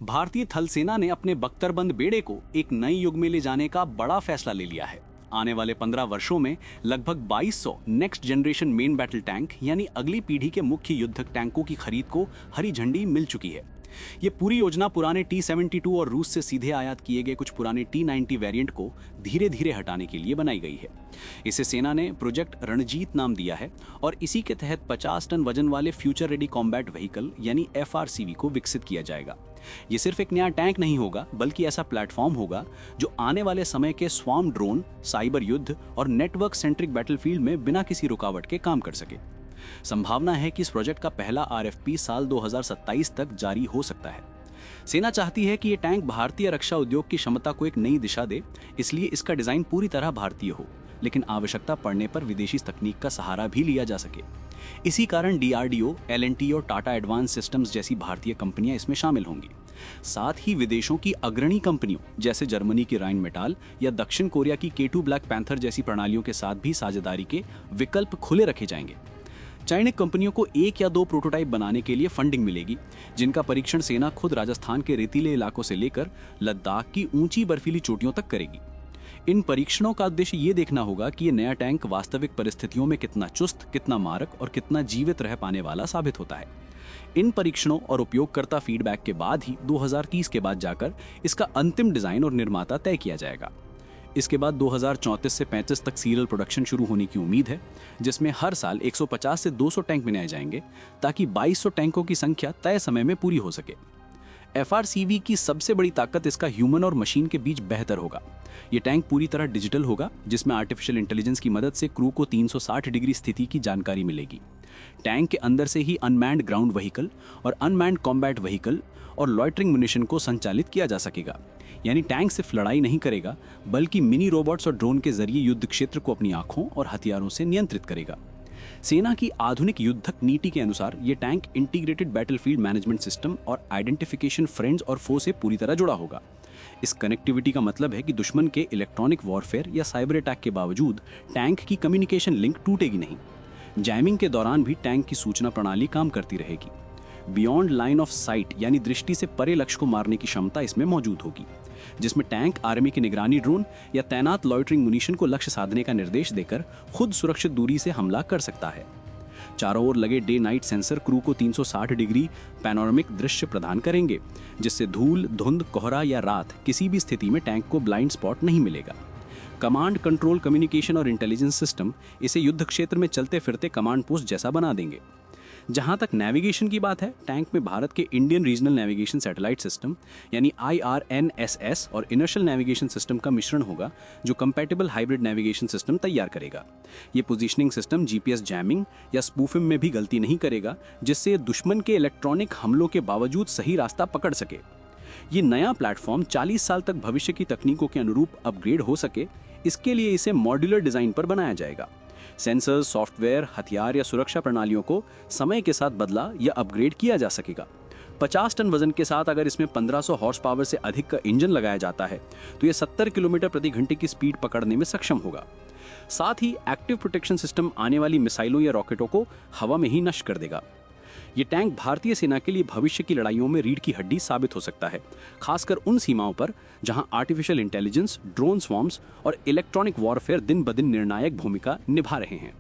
भारतीय थल सेना ने अपने बख्तरबंद बेड़े को एक नए युग में ले जाने का बड़ा फैसला ले लिया है। आने वाले 15 वर्षों में लगभग 2200 next generation main battle tank यानी अगली पीढ़ी के मुख्य युद्धक टैंकों की खरीद को हरी झंडी मिल चुकी है। ये पूरी योजना पुराने T-72 और रूस से सीधे आयात किए गए कुछ पुराने T-90 वेरिएंट को धीरे धीरे हटाने के लिए बनाई गई है। इसे सेना ने प्रोजेक्ट रणजीत नाम दिया है और इसी के तहत 50 टन वजन वाले फ्यूचर रेडी कॉम्बैट व्हीकल यानी FRCV को विकसित किया जाएगा। ये सिर्फ एक नया टैंक नहीं होगा, बल्कि ऐसा प्लेटफॉर्म होगा जो आने वाले समय के स्वार्म ड्रोन, साइबर युद्ध और नेटवर्क सेंट्रिक बैटलफील्ड में बिना किसी रुकावट के काम कर सके। संभावना है कि इस प्रोजेक्ट का पहला RFP साल 2027 तक जारी हो सकता है। सेना चाहती है कि ये टैंक भारतीय रक्षा उद्योग की क्षमता को एक नई दिशा दे, इसलिए इसका डिजाइन पूरी तरह भारतीय हो, लेकिन आवश्यकता पड़ने पर विदेशी तकनीक का सहारा भी लिया जा सके। इसी कारण DRDO, L&T और टाटा एडवांस सिस्टम्स जैसी भारतीय कंपनियां इसमें शामिल होंगी। साथ ही विदेशों की अग्रणी कंपनियों जैसे जर्मनी की राइन मेटाल या दक्षिण कोरिया की K2 ब्लैक पैंथर जैसी प्रणालियों के साथ भी साझेदारी के विकल्प खुले रखे जाएंगे। चाइनीज कंपनियों को 1 या 2 प्रोटोटाइप बनाने के लिए फंडिंग मिलेगी, जिनका परीक्षण सेना खुद राजस्थान के रेतीले इलाकों से लेकर लद्दाख की ऊंची बर्फीली चोटियों तक करेगी। इन परीक्षणों का उद्देश्य ये देखना होगा कि ये नया टैंक वास्तविक परिस्थितियों में कितना चुस्त, कितना मारक और कितना जीवित रह पाने वाला साबित होता है। इन परीक्षणों और उपयोगकर्ता फीडबैक के बाद ही 2030 के बाद जाकर इसका अंतिम डिजाइन और निर्माता तय किया जाएगा। इसके बाद 2034 से 35 तक सीरियल प्रोडक्शन शुरू होने की उम्मीद है, जिसमें हर साल 150 से 200 टैंक बनाए जाएंगे ताकि 2200 टैंकों की संख्या तय समय में पूरी हो सके। FRCV की सबसे बड़ी ताकत इसका ह्यूमन और मशीन के बीच बेहतर होगा। ये टैंक पूरी तरह डिजिटल होगा, जिसमें आर्टिफिशियल इंटेलिजेंस की मदद से क्रू को 360 डिग्री स्थिति की जानकारी मिलेगी। टैंक के अंदर से ही अनमैन्ड ग्राउंड व्हीकल और अनमैन्ड कॉम्बैट व्हीकल और लॉइटरिंग म्यूनिशन को संचालित किया जा सकेगा। यानी टैंक सिर्फ लड़ाई नहीं करेगा, बल्कि मिनी रोबोट्स और ड्रोन के जरिए युद्ध क्षेत्र को अपनी आंखों और हथियारों से नियंत्रित करेगा। सेना की आधुनिक युद्धक नीति के अनुसार ये tank integrated battlefield management system और आइडेंटिफिकेशन फ्रेंड्स और फो से पूरी तरह जुड़ा होगा। इस कनेक्टिविटी का मतलब है कि दुश्मन के इलेक्ट्रॉनिक वॉरफेयर या साइबर अटैक के बावजूद टैंक की कम्युनिकेशन लिंक टूटेगी नहीं। जैमिंग के दौरान भी टैंक की सूचना प्रणाली काम करती रहेगी। बियॉन्ड लाइन ऑफ साइट यानी दृष्टि से परे लक्ष्य को मारने की क्षमता इसमें मौजूद होगी, जिसमें टैंक आर्मी की निगरानी ड्रोन या तैनात लॉइटरिंग म्यूनिशन को लक्ष्य साधने का निर्देश देकर खुद सुरक्षित दूरी से हमला कर सकता है। चारों ओर लगे डे नाइट सेंसर क्रू को 360 डिग्री पैनोरामिक दृश्य प्रदान करेंगे, जिससे धूल, धुंध, कोहरा या रात किसी भी स्थिति में टैंक को ब्लाइंड स्पॉट नहीं मिलेगा। कमांड, कंट्रोल, कम्युनिकेशन और इंटेलिजेंस सिस्टम इसे युद्ध क्षेत्र में चलते फिरते कमांड पोस्ट जैसा बना देंगे। जहां तक नेविगेशन की बात है, टैंक में भारत के Indian regional navigation satellite system यानी IRNSS और इनर्शियल नेविगेशन सिस्टम का मिश्रण होगा, जो कंपैटिबल हाइब्रिड नेविगेशन सिस्टम तैयार करेगा। ये पोजीशनिंग सिस्टम GPS जैमिंग या स्पूफिंग में भी गलती नहीं करेगा, जिससे दुश्मन के इलेक्ट्रॉनिक हमलों के बावजूद सही रास्ता पकड़ सके। ये नया प्लेटफॉर्म 40 साल तक भविष्य की तकनीकों के अनुरूप अपग्रेड हो सके, इसके लिए इसे मॉड्यूलर डिजाइन पर बनाया जाएगा। सेंसर्स, सॉफ्टवेयर, हथियार या सुरक्षा प्रणालियों को समय के साथ बदला या अपग्रेड किया जा सकेगा। 50 टन वजन के साथ अगर इसमें 1500 हॉर्स पावर से अधिक का इंजन लगाया जाता है, तो यह 70 किलोमीटर प्रति घंटे की स्पीड पकड़ने में सक्षम होगा। साथ ही एक्टिव प्रोटेक्शन सिस्टम आने वाली मिसाइलों या रॉकेटों को हवा में ही नष्ट कर देगा। ये टैंक भारतीय सेना के लिए भविष्य की लड़ाइयों में रीढ़ की हड्डी साबित हो सकता है, खासकर उन सीमाओं पर जहां आर्टिफिशियल इंटेलिजेंस, ड्रोन स्वॉर्म्स और इलेक्ट्रॉनिक वॉरफेयर दिन ब दिन निर्णायक भूमिका निभा रहे हैं।